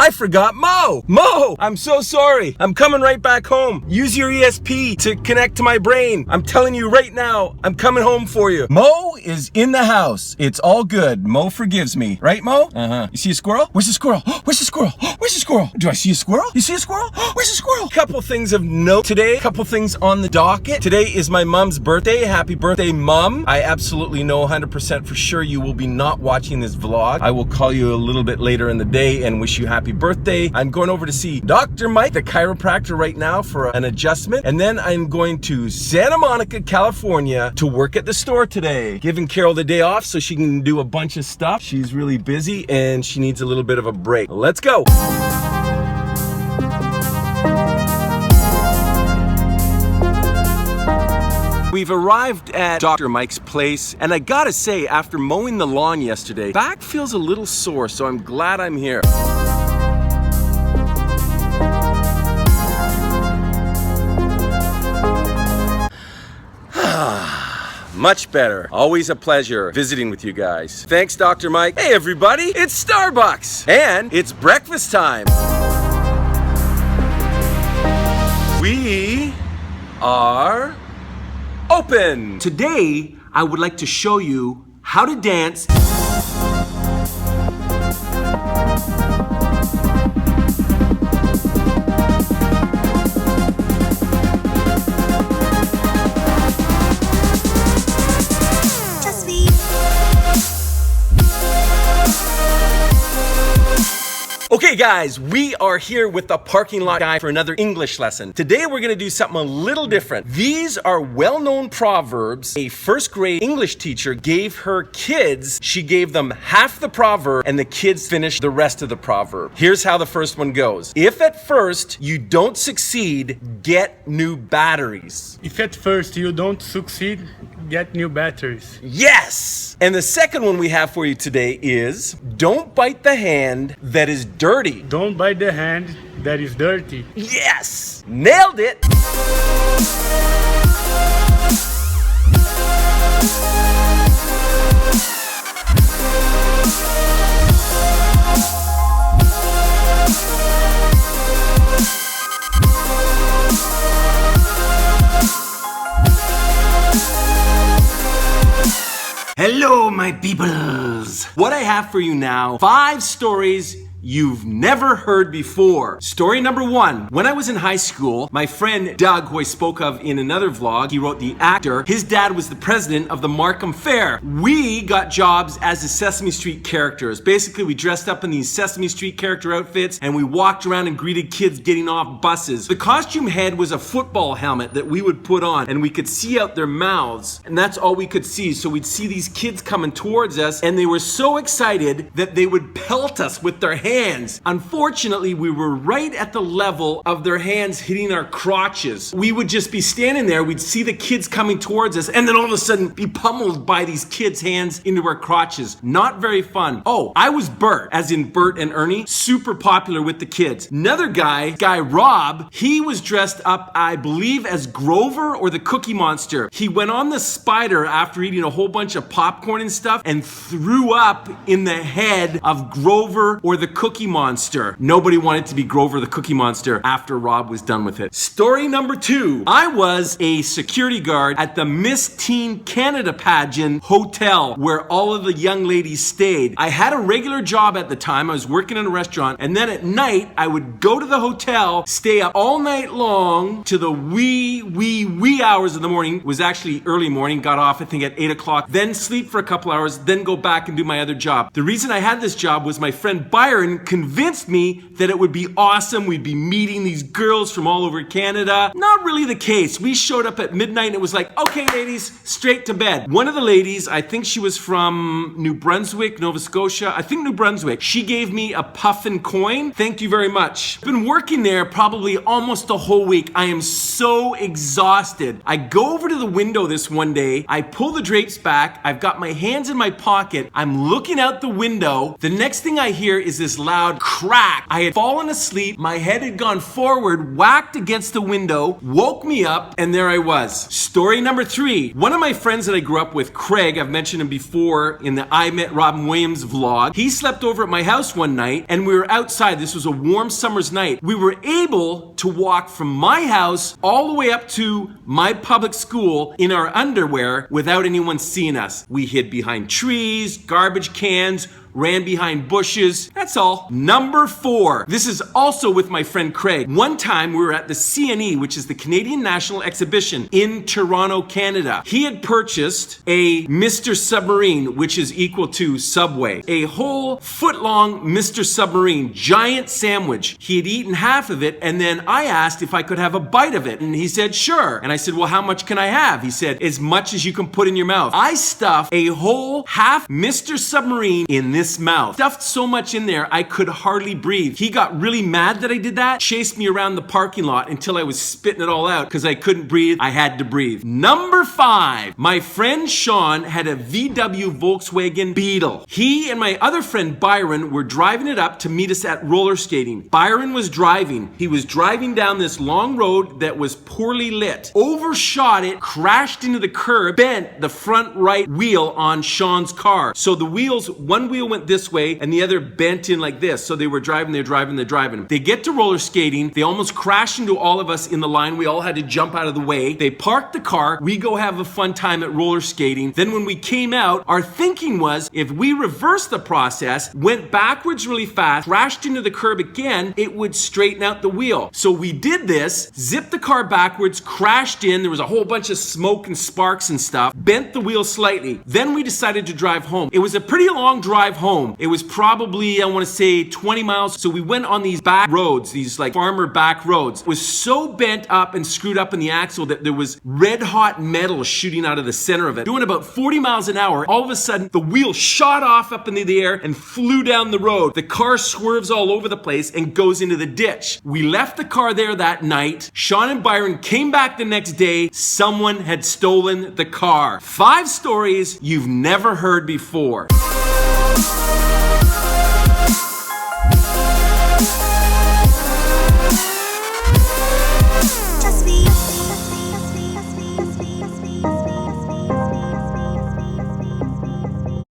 I forgot Mo. Mo, I'm so sorry. I'm coming right back home. Use your ESP to connect to my brain. I'm telling you right now, I'm coming home for you. Mo is in the house. It's all good. Mo forgives me. Right, Mo? Uh-huh. You see a squirrel? Where's the squirrel? Where's the squirrel? Where's the squirrel? Do I see a squirrel? You see a squirrel? Where's the squirrel? Couple things of note today. Couple things on the docket. Today is my mom's birthday. Happy birthday, Mom. I absolutely know 100% for sure you will be not watching this vlog. I will call you a little bit later in the day and wish you happy birthday. I'm going over to see Dr. Mike, the chiropractor, right now for an adjustment. And then I'm going to Santa Monica, California to work at the store today. Giving Carol the day off so she can do a bunch of stuff. She's really busy and she needs a little bit of a break. Let's go. We've arrived at Dr. Mike's place, and I gotta say, after mowing the lawn yesterday, back feels a little sore, so I'm glad I'm here. Much better. Always a pleasure visiting with you guys. Thanks, Dr. Mike. Hey, everybody, it's Starbucks, and it's breakfast time. We are open. Today, I would like to show you how to dance. Okay guys, we are here with the parking lot guy for another English lesson. Today we're gonna do something a little different. These are well-known proverbs a first grade English teacher gave her kids. She gave them half the proverb and the kids finished the rest of the proverb. Here's how the first one goes. If at first you don't succeed, get new batteries. If at first you don't succeed, get new batteries. Yes! And the second one we have for you today is, don't bite the hand that is dirty. Don't bite the hand that is dirty. Yes! Nailed it! Hello, my peoples. What I have for you now, 5 stories you've never heard before. Story number 1. When I was in high school, my friend Doug, who I spoke of in another vlog, he wrote The Actor, his dad was the president of the Markham Fair. We got jobs as the Sesame Street characters. Basically, we dressed up in these Sesame Street character outfits and we walked around and greeted kids getting off buses. The costume head was a football helmet that we would put on and we could see out their mouths, and that's all we could see. So we'd see these kids coming towards us and they were so excited that they would pelt us with their hands. Unfortunately, we were right at the level of their hands hitting our crotches. We would just be standing there, we'd see the kids coming towards us, and then all of a sudden be pummeled by these kids' hands into our crotches. Not very fun. Oh, I was Bert, as in Bert and Ernie, super popular with the kids. Another guy Rob, he was dressed up, I believe, as Grover or the Cookie Monster. He went on the spider after eating a whole bunch of popcorn and stuff and threw up in the head of Grover or the Cookie Monster. Nobody wanted to be Grover the Cookie Monster after Rob was done with it. Story number 2. I was a security guard at the Miss Teen Canada pageant hotel where all of the young ladies stayed. I had a regular job at the time. I was working in a restaurant, and then at night I would go to the hotel, stay up all night long to the wee hours of the morning. It was actually early morning, got off I think at 8 o'clock, then sleep for a couple hours, then go back and do my other job. The reason I had this job was my friend Byron convinced me that it would be awesome. We'd be meeting these girls from all over Canada. Not really the case. We showed up at midnight and it was like, okay, ladies, straight to bed. One of the ladies, I think she was from New Brunswick, Nova Scotia. I think New Brunswick. She gave me a puffin coin. Thank you very much. I've been working there probably almost a whole week. I am so exhausted. I go over to the window this one day. I pull the drapes back. I've got my hands in my pocket. I'm looking out the window. The next thing I hear is this this loud crack. I had fallen asleep, my head had gone forward, whacked against the window, woke me up, and there I was. Story number 3. One of my friends that I grew up with, Craig, I've mentioned him before in the I Met Robin Williams vlog. He slept over at my house one night and we were outside. This was a warm summer's night. We were able to walk from my house all the way up to my public school in our underwear without anyone seeing us. We hid behind trees, garbage cans, ran behind bushes. That's all. Number 4. This is also with my friend Craig. One time we were at the CNE, which is the Canadian National Exhibition in Toronto, Canada. He had purchased a Mr. Submarine, which is equal to Subway. A whole foot-long Mr. Submarine, giant sandwich. He had eaten half of it, and then I asked if I could have a bite of it. And he said, sure. And I said, well, how much can I have? He said, as much as you can put in your mouth. I stuffed a whole half Mr. Submarine in this mouth. Stuffed so much in there, I could hardly breathe. He got really mad that I did that, chased me around the parking lot until I was spitting it all out because I couldn't breathe. I had to breathe. Number 5. My friend Sean had a VW Volkswagen Beetle. He and my other friend Byron were driving it up to meet us at roller skating. Byron was driving. He was driving down this long road that was poorly lit. Overshot it, crashed into the curb, bent the front right wheel on Sean's car. So the wheels, one wheel went this way and the other bent in like this. So they were driving. They get to roller skating. They almost crashed into all of us in the line. We all had to jump out of the way. They parked the car. We go have a fun time at roller skating. Then when we came out, our thinking was if we reversed the process, went backwards really fast, crashed into the curb again, it would straighten out the wheel. So we did this, zipped the car backwards, crashed in. There was a whole bunch of smoke and sparks and stuff, bent the wheel slightly. Then we decided to drive home. It was a pretty long drive home. It was probably, I want to say 20 miles. So we went on these back roads, these like farmer back roads. It was so bent up and screwed up in the axle that there was red hot metal shooting out of the center of it. Doing about 40 miles an hour, all of a sudden the wheel shot off up into the air and flew down the road. The car swerves all over the place and goes into the ditch. We left the car there that night. Sean and Byron came back the next day. Someone had stolen the car. 5 stories you've never heard before.